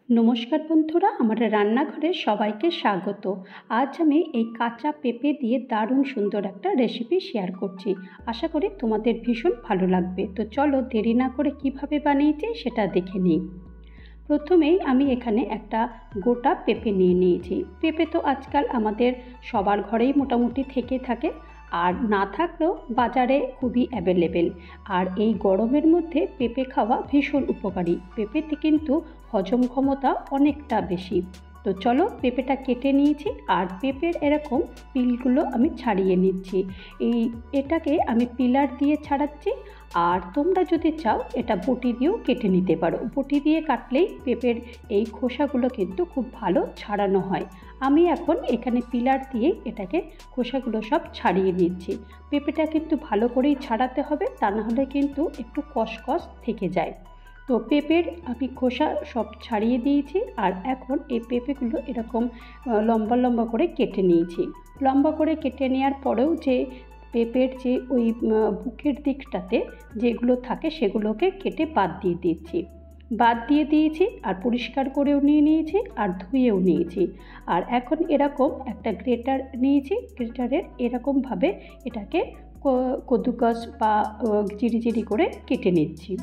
নমস্কার বন্ধুরা, আমার রান্নাঘরে সবাইকে স্বাগত। আজ আমি এই কাঁচা পেঁপে দিয়ে দারুণ সুন্দর একটা রেসিপি শেয়ার করছি। আশা করি তোমাদের ভীষণ ভালো লাগবে। তো চলো দেরি না করে কিভাবে বানিয়েছি সেটা দেখে নিই। প্রথমেই আমি এখানে একটা গোটা পেঁপে নিয়ে নিয়েছি। পেঁপে তো আজকাল আমাদের সবার ঘরেই মোটামুটি থেকে থাকে, আর না থাকলেও বাজারে খুবই অ্যাভেলেবেল। আর এই গরমের মধ্যে পেঁপে খাওয়া ভীষণ উপকারী। পেঁপেতে কিন্তু হজম ক্ষমতা অনেকটা বেশি। তো চলো পেঁপেটা কেটে নিয়েছি, আর পেঁপের এরকম পিলগুলো আমি ছাড়িয়ে নিচ্ছি। এটাকে আমি পিলার দিয়ে ছাড়াচ্ছি, আর তোমরা যদি চাও এটা বটি দিয়েও কেটে নিতে পারো। বটি দিয়ে কাটলেই পেঁপের এই খোসাগুলো কিন্তু খুব ভালো ছাড়ানো হয়। আমি এখন এখানে পিলার দিয়ে এটাকে খোসাগুলো সব ছাড়িয়ে নিচ্ছি। পেঁপেটা কিন্তু ভালো করেই ছাড়াতে হবে, তা নাহলে কিন্তু একটু কষকষ থেকে যায়। তো পেঁপের আমি খোসা সব ছাড়িয়ে দিয়েছি, আর এখন এই পেঁপেগুলো এরকম লম্বা লম্বা করে কেটে নিয়েছি। লম্বা করে কেটে নেওয়ার পরেও যে পেঁপের যে ওই বুকের দিকটাতে যেগুলো থাকে সেগুলোকে কেটে বাদ দিয়ে দিয়েছি, আর পরিষ্কার করেও নিয়ে নিয়েছি, আর ধুয়েও নিয়েছি। আর এখন এরকম একটা গ্রেটার নিয়েছি, গ্রেটারের এরকমভাবে এটাকে কদ্দুকস বা জিরি করে কেটে নিচ্ছি।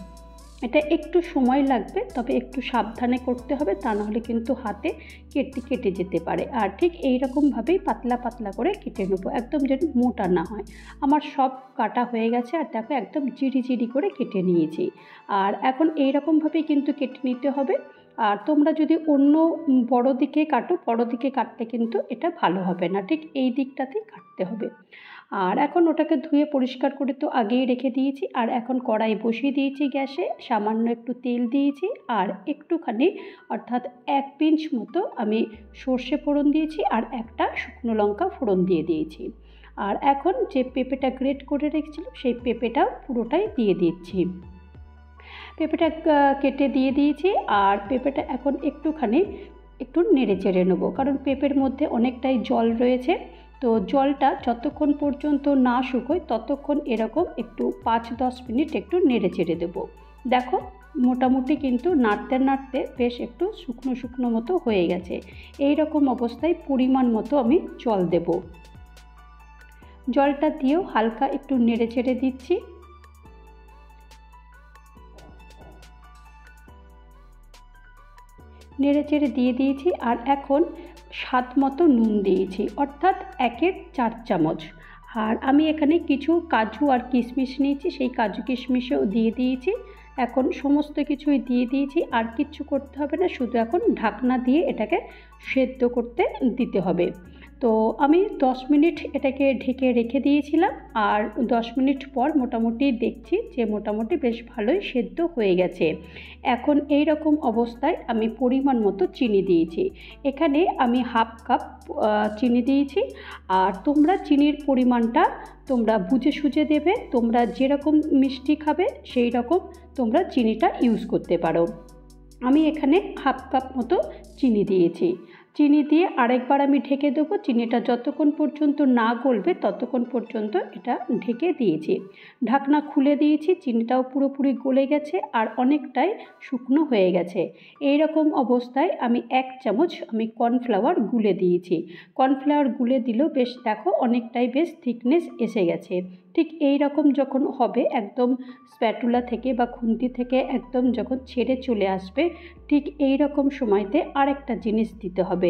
এটা একটু সময় লাগবে, তবে একটু সাবধানে করতে হবে, তা নাহলে কিন্তু হাতে কেটে যেতে পারে। আর ঠিক এই রকমভাবেই পাতলা পাতলা করে কেটে নেবো, একদম যেন মোটা না হয়। আমার সব কাটা হয়ে গেছে, আর দেখো একদম জিরি করে কেটে নিয়েছি। আর এখন এই রকমভাবেই কিন্তু কেটে নিতে হবে। আর তোমরা যদি অন্য বড় দিকে কাটলে কিন্তু এটা ভালো হবে না, ঠিক এই দিকটাতেই কাটতে হবে। আর এখন ওটাকে ধুয়ে পরিষ্কার করে তো আগেই রেখে দিয়েছি। আর এখন কড়াই বসিয়ে দিয়েছি গ্যাসে, সামান্য একটু তেল দিয়েছি, আর একটুখানি অর্থাৎ 1 পিঞ্চ মতো আমি সর্ষে ফোড়ন দিয়েছি, আর একটা শুকনো লঙ্কা ফোড়ন দিয়ে দিয়েছি। আর এখন যে পেঁপেটা গ্রেট করে রেখেছিলাম সেই পেঁপেটাও পুরোটাই দিয়ে দিচ্ছি। পেঁপেটা কেটে দিয়ে দিয়েছি, আর পেঁপেটা এখন একটু নেড়ে চেড়ে নেবো, কারণ পেঁপের মধ্যে অনেকটাই জল রয়েছে। তো জলটা যতক্ষণ পর্যন্ত না শুকোয় ততক্ষণ এরকম একটু 5-10 মিনিট একটু নেড়ে চেড়ে দেবো। দেখো মোটামুটি কিন্তু নাড়তে বেশ একটু শুকনো মতো হয়ে গেছে। এই রকম অবস্থায় পরিমাণ মতো আমি জল দেব। জলটা দিয়েও হালকা একটু নেড়ে চেড়ে দিচ্ছি। নেড়ে চেড়ে দিয়ে দিয়েছি, আর এখন স্বাদ মতো নুন দিয়েছি, অর্থাৎ 1/4 চামচ। আর আমি এখানে কিছু কাজু আর কিশমিশ নিয়েছি, সেই কাজু কিশমিশও দিয়ে দিয়েছি। এখন সমস্ত কিছুই দিয়ে দিয়েছি, আর কিচ্ছু করতে হবে না, শুধু এখন ঢাকনা দিয়ে এটাকে সেদ্ধ করতে দিতে হবে। তো আমি 10 মিনিট এটাকে ঢেকে রেখে দিয়েছিলাম, আর 10 মিনিট পর মোটামুটি দেখছি যে মোটামুটি বেশ ভালোই সেদ্ধ হয়ে গেছে। এখন এই রকম অবস্থায় আমি পরিমাণ মতো চিনি দিয়েছি। এখানে আমি 1/2 কাপ চিনি দিয়েছি। আর তোমরা চিনির পরিমাণটা তোমরা বুঝে সুঝে দেবে, তোমরা যেরকম মিষ্টি খাবে সেই রকম তোমরা চিনিটা ইউজ করতে পারো। আমি এখানে 1/2 কাপ মতো চিনি দিয়েছি। চিনি দিয়ে আরেকবার আমি ঢেকে দেবো। চিনিটা যতক্ষণ পর্যন্ত না গলবে ততক্ষণ পর্যন্ত এটা ঢেকে দিয়েছি। ঢাকনা খুলে দিয়েছি, চিনিটাও পুরোপুরি গলে গেছে, আর অনেকটাই শুকনো হয়ে গেছে। এই রকম অবস্থায় আমি 1 চামচ কর্নফ্লাওয়ার গুলে দিয়েছি। কর্নফ্লাওয়ার গুলে দিলেও বেশ দেখো অনেকটাই বেশ থিকনেস এসে গেছে। ঠিক এই রকম যখন হবে, একদম স্প্যাটুলা থেকে বা খুন্তি থেকে একদম যখন ছেড়ে চলে আসবে, ঠিক এই রকম সময়তে আরেকটা জিনিস দিতে হবে।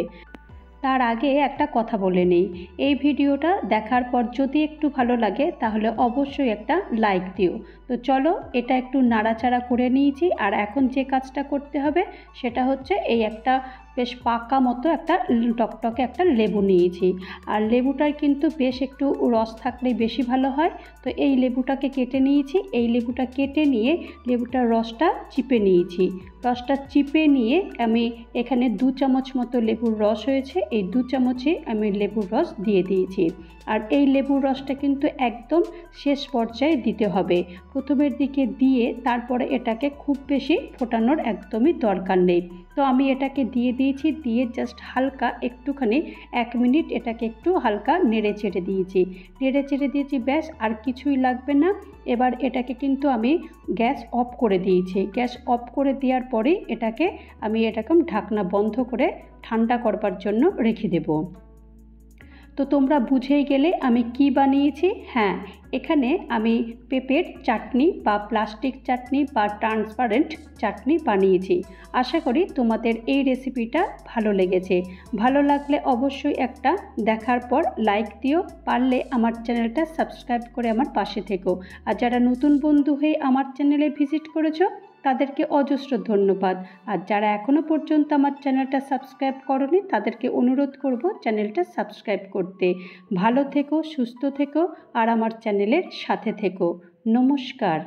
তার আগে একটা কথা বলে নেই, এই ভিডিওটা দেখার পর যদি একটু ভালো লাগে তাহলে অবশ্যই একটা লাইক দিও। তো চলো এটা একটু নাড়াচাড়া করে নিয়েছি, আর এখন যে কাজটা করতে হবে সেটা হচ্ছে এই একটা বেশ পাকা মতো একটা টকটকে একটা লেবু নিয়েছি। আর লেবুটার কিন্তু বেশ একটু রস থাকলেই বেশি ভালো হয়। তো এই লেবুটাকে কেটে নিয়েছি। এই লেবুটা কেটে নিয়ে লেবুটার রসটা চিপে নিয়েছি। রসটা চিপে নিয়ে আমি এখানে 2 চামচ মতো লেবুর রস হয়েছে, এই 2 চামচে আমি লেবুর রস দিয়ে দিয়েছি। আর এই লেবুর রসটা কিন্তু একদম শেষ পর্যায়ে দিতে হবে। প্রথমের দিকে দিয়ে তারপরে এটাকে খুব বেশি ফোটানোর একদমই দরকার নেই। তো আমি এটাকে দিয়ে দিয়েছি, দিয়ে জাস্ট হালকা একটুখানি 1 মিনিট এটাকে একটু হালকা নেড়ে চেড়ে দিয়েছি, ব্যাস আর কিছুই লাগবে না। এবার এটাকে কিন্তু আমি গ্যাস অফ করে দিয়েছি। গ্যাস অফ করে দেওয়ার পরেই এটাকে আমি এরকম ঢাকনা বন্ধ করে ঠান্ডা করবার জন্য রেখে দেবো। তো তোমরা বুঝেই গেলে আমি কি বানিয়েছি। হ্যাঁ, এখানে আমি পেঁপের চাটনি বা প্লাস্টিক চাটনি বা ট্রান্সপারেন্ট চাটনি বানিয়েছি। আশা করি তোমাদের এই রেসিপিটা ভালো লেগেছে। ভালো লাগলে অবশ্যই একটা দেখার পর লাইক দিও, পারলে আমার চ্যানেলটা সাবস্ক্রাইব করে আমার পাশে থেকো। আর যারা নতুন বন্ধু হয়ে আমার চ্যানেলে ভিজিট করেছো তাদেরকে অজস্র ধন্যবাদ। আর যারা এখনও পর্যন্ত আমার চ্যানেলটা সাবস্ক্রাইব করোনি তাদেরকে অনুরোধ করব চ্যানেলটা সাবস্ক্রাইব করতে। ভালো থেকো, সুস্থ থেকো আর আমার চ্যানেলের সাথে থেকো। নমস্কার।